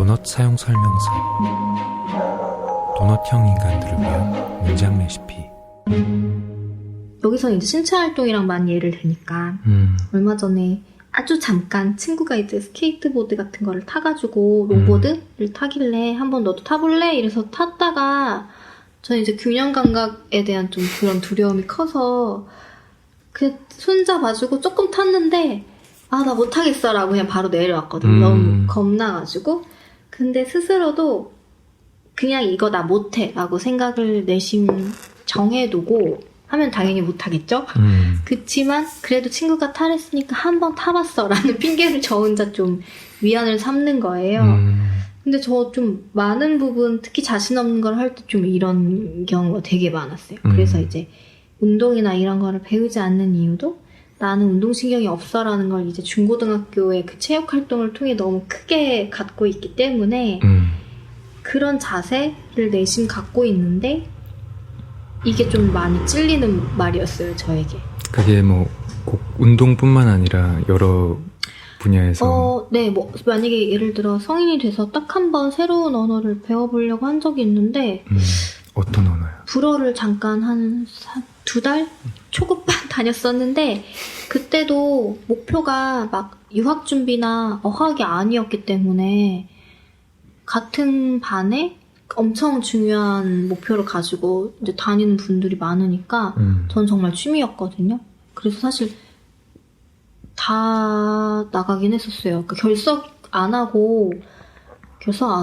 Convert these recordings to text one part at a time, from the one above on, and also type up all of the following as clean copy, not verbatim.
도넛 사용 설명서. 도넛형 인간들을 위한 문장 레시피. 여기서 이제 신체 활동이랑 많이 예를 드니까 얼마 전에 아주 잠깐 친구가 이제 스케이트보드 같은 거를 타가지고 롱보드를 타길래 한번 너도 타볼래? 이래서 탔다가 저는 이제 균형 감각에 대한 좀 그런 두려움이 커서 그 손잡아주고 조금 탔는데 아, 나 못하겠어 라고 그냥 바로 내려왔거든요. 너무 겁나가지고. 근데 스스로도 그냥 이거 나 못해 라고 생각을 내심 정해두고 하면 당연히 못하겠죠? 그치만 그래도 친구가 타랬으니까 한번 타봤어 라는 핑계를 저 혼자 좀 위안을 삼는 거예요. 근데 저 좀 많은 부분, 특히 자신 없는 걸 할 때 좀 이런 경우가 되게 많았어요. 그래서 이제 운동이나 이런 거를 배우지 않는 이유도 나는 운동신경이 없어라는 걸 이제 중고등학교의 그 체육활동을 통해 너무 크게 갖고 있기 때문에 그런 자세를 내심 갖고 있는데 이게 좀 많이 찔리는 말이었어요, 저에게. 그게 뭐 꼭 운동뿐만 아니라 여러 분야에서 네, 뭐 만약에 예를 들어 성인이 돼서 딱 한 번 새로운 언어를 배워보려고 한 적이 있는데 어떤 언어요? 불어를 잠깐 한 2달? 초급반 다녔었는데 그때도 목표가 막 유학 준비나 어학이 아니었기 때문에 같은 반에 엄청 중요한 목표를 가지고 이제 다니는 분들이 많으니까 전 정말 취미였거든요. 그래서 사실 다 나가긴 했었어요. 그러니까 결석 안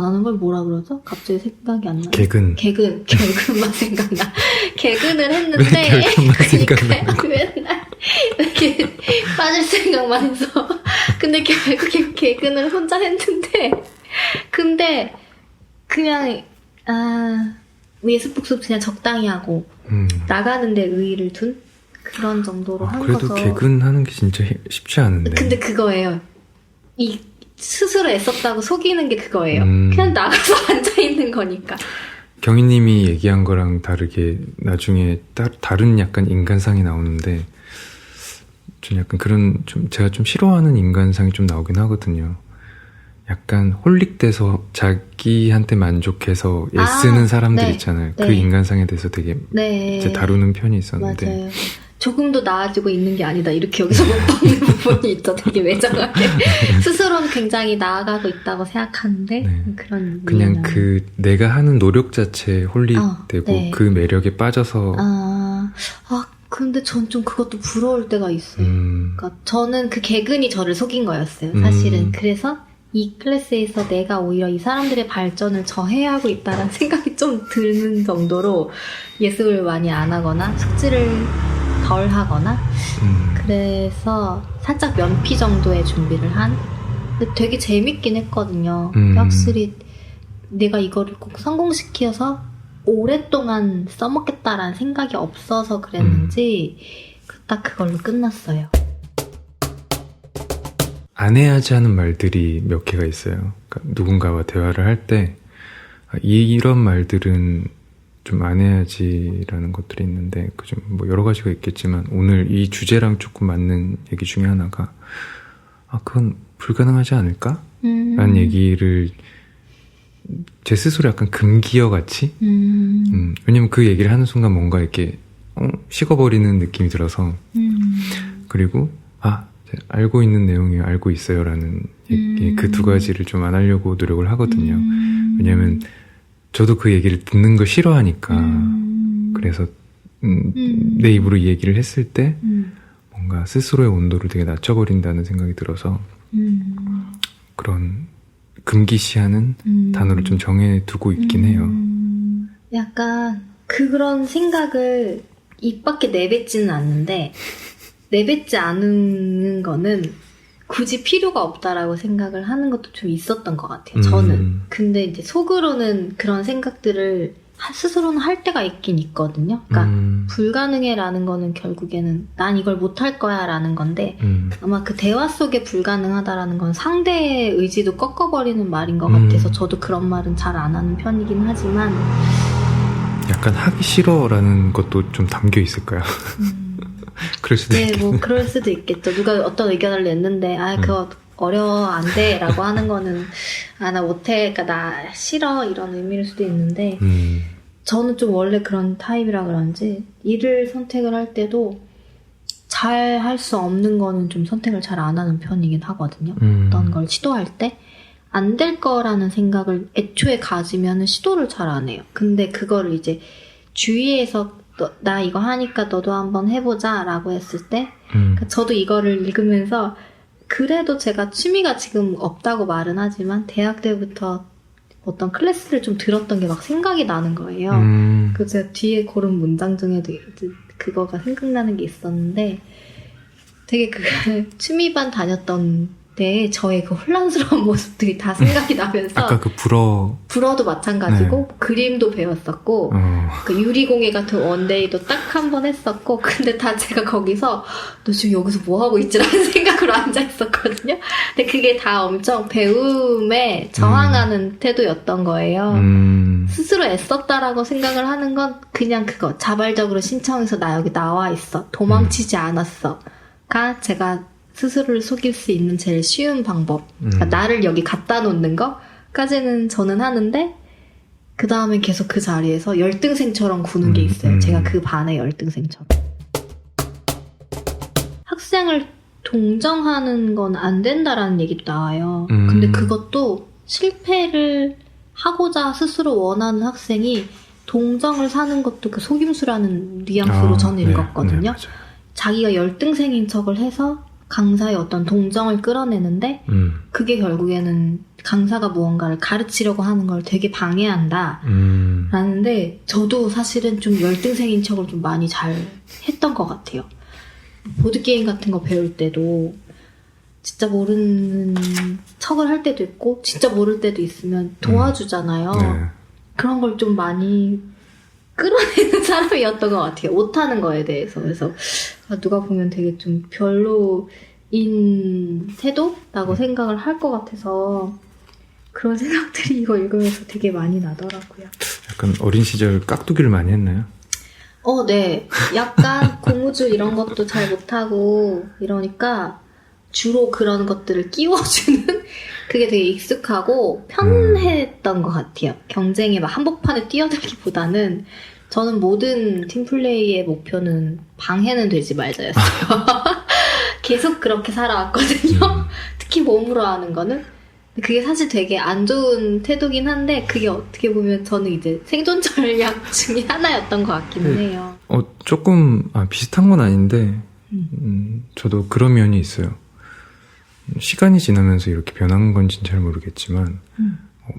하는 걸 뭐라 그러죠? 갑자기 생각이 안 나요. 개근만 생각나. 개근을 했는데 왜 개근만 생각나는 거야? 맨날 이렇게 빠질 생각만 해서 근데 결국 개근을 혼자 했는데 근데 그냥 예습복습 그냥 적당히 하고 나가는데 의의를 둔 그런 정도로 한 거죠. 그래도 개근하는 게 진짜 쉽지 않은데. 근데 그거예요. 이 스스로 애썼다고 속이는 게 그거예요. 그냥 나가서 앉아있는 거니까. 경희님이 얘기한 거랑 다르게 나중에 다른 약간 인간상이 나오는데 좀 약간 그런 제가 좀 싫어하는 인간상이 좀 나오긴 하거든요. 약간 홀릭돼서 자기한테 만족해서 애쓰는 사람들 네, 있잖아요. 네. 그 인간상에 대해서 되게 이제 다루는 편이 있었는데 맞아요. 조금도 나아지고 있는 게 아니다. 이렇게 여기서 못 보는 부분이 있죠. 되게 매정하게. 스스로는 굉장히 나아가고 있다고 생각하는데 그냥 그 내가 하는 노력 자체에 홀릭되고 네. 그 매력에 빠져서 근데 전 좀 그것도 부러울 때가 있어요. 그러니까 저는 그 개근이 저를 속인 거였어요. 사실은. 그래서 이 클래스에서 내가 오히려 이 사람들의 발전을 저해하고 있다는 생각이 좀 드는 정도로 예습을 많이 안 하거나 숙지를 덜 하거나 그래서 살짝 면피 정도의 준비를 한 근데 되게 재밌긴 했거든요. 확실히 내가 이거를 꼭 성공시켜서 오랫동안 써먹겠다라는 생각이 없어서 그랬는지 딱 그걸로 끝났어요. 안 해야지 하는 말들이 몇 개가 있어요. 그러니까 누군가와 대화를 할 때 이런 말들은 좀 안 해야지라는 것들이 있는데 그 좀 뭐 여러 가지가 있겠지만 오늘 이 주제랑 조금 맞는 얘기 중에 하나가 그건 불가능하지 않을까? 라는 얘기를 제 스스로 약간 금기어 같이 왜냐면 그 얘기를 하는 순간 뭔가 이렇게 식어버리는 느낌이 들어서 그리고 알고 있는 내용이에요. 알고 있어요. 라는 얘기, 그 두 가지를 좀 안 하려고 노력을 하거든요. 왜냐면 저도 그 얘기를 듣는 거 싫어하니까 그래서 내 입으로 이 얘기를 했을 때 뭔가 스스로의 온도를 되게 낮춰버린다는 생각이 들어서 그런 금기시하는 단어를 좀 정해두고 있긴 해요. 약간 그런 생각을 입 밖에 내뱉지는 않는데 내뱉지 않는 거는 굳이 필요가 없다라고 생각을 하는 것도 좀 있었던 것 같아요. 저는. 근데 이제 속으로는 그런 생각들을 스스로는 할 때가 있긴 있거든요. 그러니까 불가능해라는 거는 결국에는 난 이걸 못할 거야 라는 건데 아마 그 대화 속에 불가능하다라는 건 상대의 의지도 꺾어버리는 말인 것 같아서 저도 그런 말은 잘 안 하는 편이긴 하지만 약간 하기 싫어라는 것도 좀 담겨 있을까요? 그럴 수도 있겠네. 뭐 그럴 수도 있겠죠. 누가 어떤 의견을 냈는데 그거 어려워, 안 돼 라고 하는 거는 나 못해, 그러니까 나 싫어 이런 의미일 수도 있는데 저는 좀 원래 그런 타입이라 그런지 일을 선택을 할 때도 잘 할 수 없는 거는 좀 선택을 잘 안 하는 편이긴 하거든요. 어떤 걸 시도할 때 안 될 거라는 생각을 애초에 가지면 시도를 잘 안 해요. 근데 그거를 이제 주위에서 나 이거 하니까 너도 한번 해보자 라고 했을 때 그러니까 저도 이거를 읽으면서 그래도 제가 취미가 지금 없다고 말은 하지만 대학 때부터 어떤 클래스를 좀 들었던 게 막 생각이 나는 거예요. 그 제가 뒤에 고른 문장 중에도 그거가 생각나는 게 있었는데 되게 그 취미반 다녔던 때 저의 그 혼란스러운 모습들이 다 생각이 나면서 아까 그 불어도 마찬가지고 네. 그림도 배웠었고 그 유리공예 같은 원데이도 딱 한 번 했었고 근데 다 제가 거기서 너 지금 여기서 뭐 하고 있지라는 생각으로 앉아 있었거든요. 근데 그게 다 엄청 배움에 저항하는 태도였던 거예요. 스스로 애썼다라고 생각을 하는 건 그냥 그거 자발적으로 신청해서 나 여기 나와 있어 도망치지 않았어가 제가 스스로를 속일 수 있는 제일 쉬운 방법. 그러니까 나를 여기 갖다 놓는 거까지는 저는 하는데 그 다음에 계속 그 자리에서 열등생처럼 구는 게 있어요. 제가 그 반의 열등생처럼. 학생을 동정하는 건 안 된다라는 얘기도 나와요. 근데 그것도 실패를 하고자 스스로 원하는 학생이 동정을 사는 것도 그 속임수라는 뉘앙스로 저는 읽었거든요. 네, 자기가 열등생인 척을 해서 강사의 어떤 동정을 끌어내는데 그게 결국에는 강사가 무언가를 가르치려고 하는 걸 되게 방해한다 라는데 저도 사실은 좀 열등생인 척을 좀 많이 잘 했던 것 같아요. 보드게임 같은 거 배울 때도 진짜 모르는 척을 할 때도 있고 진짜 모를 때도 있으면 도와주잖아요. 네. 그런 걸 좀 많이 끌어내는 사람이었던 것 같아요. 못하는 거에 대해서. 그래서 누가 보면 되게 좀 별로인 태도라고 생각을 할 것 같아서 그런 생각들이 이거 읽으면서 되게 많이 나더라고요. 약간 어린 시절 깍두기를 많이 했나요? 네. 약간 고무줄 이런 것도 잘 못하고 이러니까 주로 그런 것들을 끼워주는 그게 되게 익숙하고 편했던 것 같아요. 경쟁에 막 한복판에 뛰어들기보다는 저는 모든 팀플레이의 목표는 방해는 되지 말자였어요. 계속 그렇게 살아왔거든요. 특히 몸으로 하는 거는. 그게 사실 되게 안 좋은 태도긴 한데 그게 어떻게 보면 저는 이제 생존 전략 중에 하나였던 것 같기는 해요. 조금 비슷한 건 아닌데 저도 그런 면이 있어요. 시간이 지나면서 이렇게 변한 건지는 잘 모르겠지만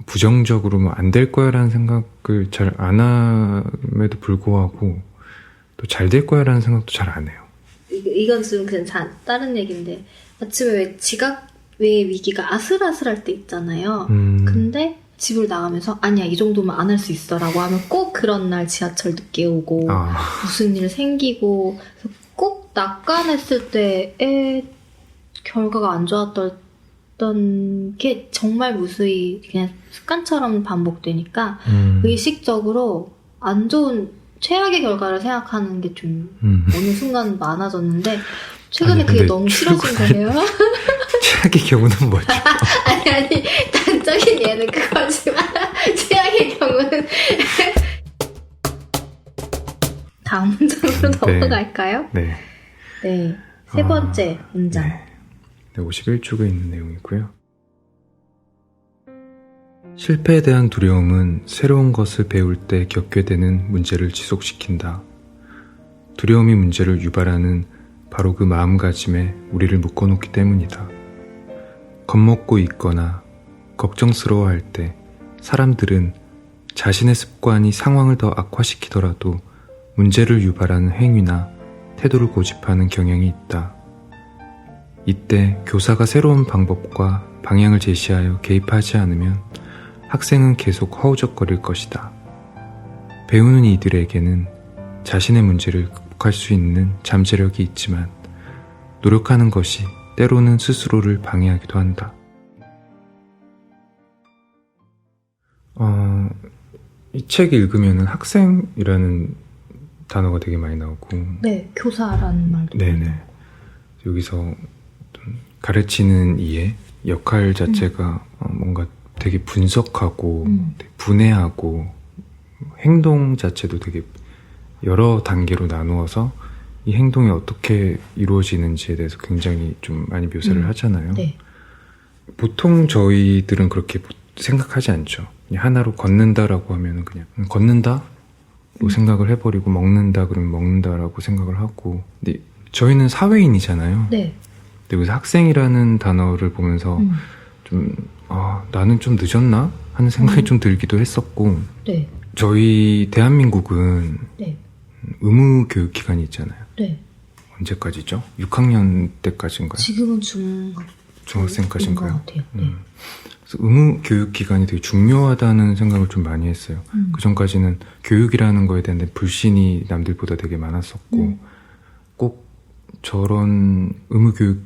부정적으로 뭐 안 될 거야 라는 생각을 잘 안 함에도 불구하고 또 잘 될 거야 라는 생각도 잘 안 해요. 이건 좀 그냥 다른 얘기인데 아침에 왜 지각의 위기가 아슬아슬할 때 있잖아요. 근데 집을 나가면서 아니야 이 정도면 안 할 수 있어 라고 하면 꼭 그런 날 지하철 늦게 오고 무슨 일 생기고 꼭 낙관했을 때에 결과가 안 좋았던 게 정말 무수히 그냥 습관처럼 반복되니까 의식적으로 안 좋은 최악의 결과를 생각하는 게 좀 어느 순간 많아졌는데 최근에 그게 너무 싫어진 거예요. 최악의 경우는 뭐죠? 아니 단적인 예는 그거지만 최악의 경우는 다음 문장으로 넘어갈까요? 네. 네. 세 번째 문장. 네. 51쪽에 있는 내용이고요. 실패에 대한 두려움은 새로운 것을 배울 때 겪게 되는 문제를 지속시킨다. 두려움이 문제를 유발하는 바로 그 마음가짐에 우리를 묶어놓기 때문이다. 겁먹고 있거나 걱정스러워할 때 사람들은 자신의 습관이 상황을 더 악화시키더라도 문제를 유발하는 행위나 태도를 고집하는 경향이 있다. 이때 교사가 새로운 방법과 방향을 제시하여 개입하지 않으면 학생은 계속 허우적거릴 것이다. 배우는 이들에게는 자신의 문제를 극복할 수 있는 잠재력이 있지만 노력하는 것이 때로는 스스로를 방해하기도 한다. 이 책 읽으면 학생이라는 단어가 되게 많이 나오고 네, 교사라는 말도 네네. 여기서 가르치는 이에 역할 자체가 뭔가 되게 분석하고 되게 분해하고 행동 자체도 되게 여러 단계로 나누어서 이 행동이 어떻게 이루어지는지에 대해서 굉장히 좀 많이 묘사를 하잖아요. 네. 보통 저희들은 그렇게 생각하지 않죠. 그냥 하나로 걷는다라고 하면 그냥 걷는다? 로 생각을 해버리고 먹는다 그러면 먹는다라고 생각을 하고 근데 저희는 사회인이잖아요. 네. 근데 여기서 학생이라는 단어를 보면서 좀 나는 좀 늦었나? 하는 생각이 좀 들기도 했었고 네. 저희 대한민국은 네. 의무 교육 기간이 있잖아요. 네. 언제까지죠? 6학년 때까지인가요? 지금은 중학생까지인가요? 것 같아요. 네. 그래서 의무 교육 기간이 되게 중요하다는 생각을 좀 많이 했어요. 그 전까지는 교육이라는 거에 대한 불신이 남들보다 되게 많았었고 꼭 저런 의무 교육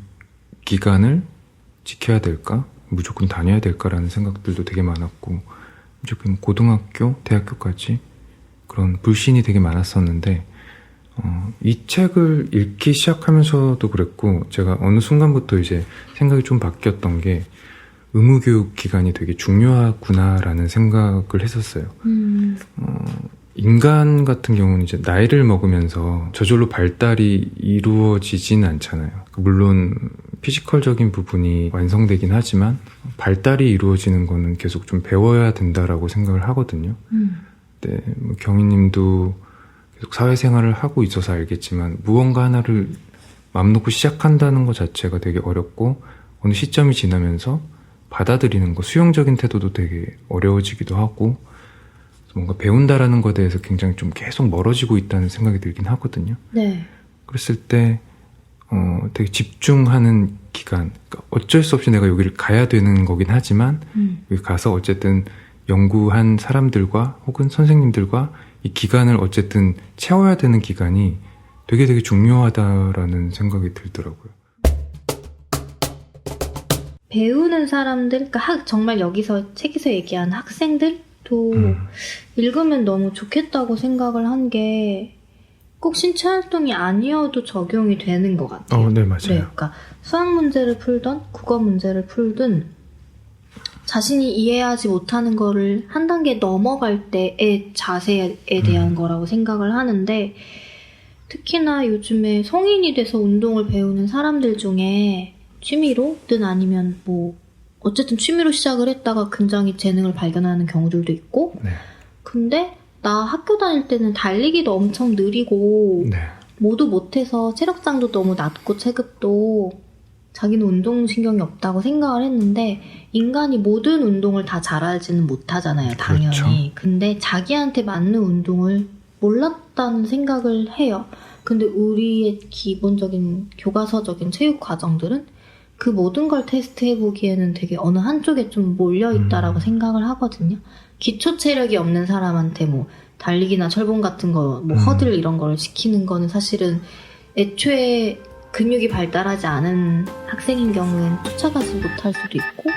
기간을 지켜야 될까? 무조건 다녀야 될까라는 생각들도 되게 많았고 무조건 고등학교, 대학교까지 그런 불신이 되게 많았었는데 이 책을 읽기 시작하면서도 그랬고 제가 어느 순간부터 이제 생각이 좀 바뀌었던 게 의무교육 기간이 되게 중요하구나라는 생각을 했었어요. 인간 같은 경우는 이제 나이를 먹으면서 저절로 발달이 이루어지진 않잖아요. 물론 피지컬적인 부분이 완성되긴 하지만 발달이 이루어지는 거는 계속 좀 배워야 된다라고 생각을 하거든요. 네, 뭐 경희님도 계속 사회생활을 하고 있어서 알겠지만 무언가 하나를 마음 놓고 시작한다는 것 자체가 되게 어렵고 어느 시점이 지나면서 받아들이는 거, 수용적인 태도도 되게 어려워지기도 하고 뭔가 배운다라는 것에 대해서 굉장히 좀 계속 멀어지고 있다는 생각이 들긴 하거든요. 네. 그랬을 때 되게 집중하는 기간, 그러니까 어쩔 수 없이 내가 여기를 가야 되는 거긴 하지만 여기 가서 어쨌든 연구한 사람들과 혹은 선생님들과 이 기간을 어쨌든 채워야 되는 기간이 되게 중요하다라는 생각이 들더라고요. 배우는 사람들, 그러니까 정말 여기서 책에서 얘기한 학생들도 읽으면 너무 좋겠다고 생각을 한 게 꼭 신체 활동이 아니어도 적용이 되는 것 같아요. 네, 맞아요. 네, 그러니까 수학 문제를 풀던 국어 문제를 풀든 자신이 이해하지 못하는 거를 한 단계 넘어갈 때의 자세에 대한 거라고 생각을 하는데 특히나 요즘에 성인이 돼서 운동을 배우는 사람들 중에 취미로든 아니면 뭐 어쨌든 취미로 시작을 했다가 굉장히 재능을 발견하는 경우들도 있고 네. 근데 나 학교 다닐 때는 달리기도 엄청 느리고 네. 모두 못해서 체력장도 너무 낮고 체급도 자기는 운동신경이 없다고 생각을 했는데 인간이 모든 운동을 다 잘하지는 못하잖아요. 당연히. 그렇죠. 근데 자기한테 맞는 운동을 몰랐다는 생각을 해요. 근데 우리의 기본적인 교과서적인 체육 과정들은 그 모든 걸 테스트해보기에는 되게 어느 한쪽에 좀 몰려있다라고 생각을 하거든요. 기초 체력이 없는 사람한테 뭐 달리기나 철봉 같은 거, 뭐 허들 이런 걸 시키는 거는 사실은 애초에 근육이 발달하지 않은 학생인 경우엔 쫓아가지 못할 수도 있고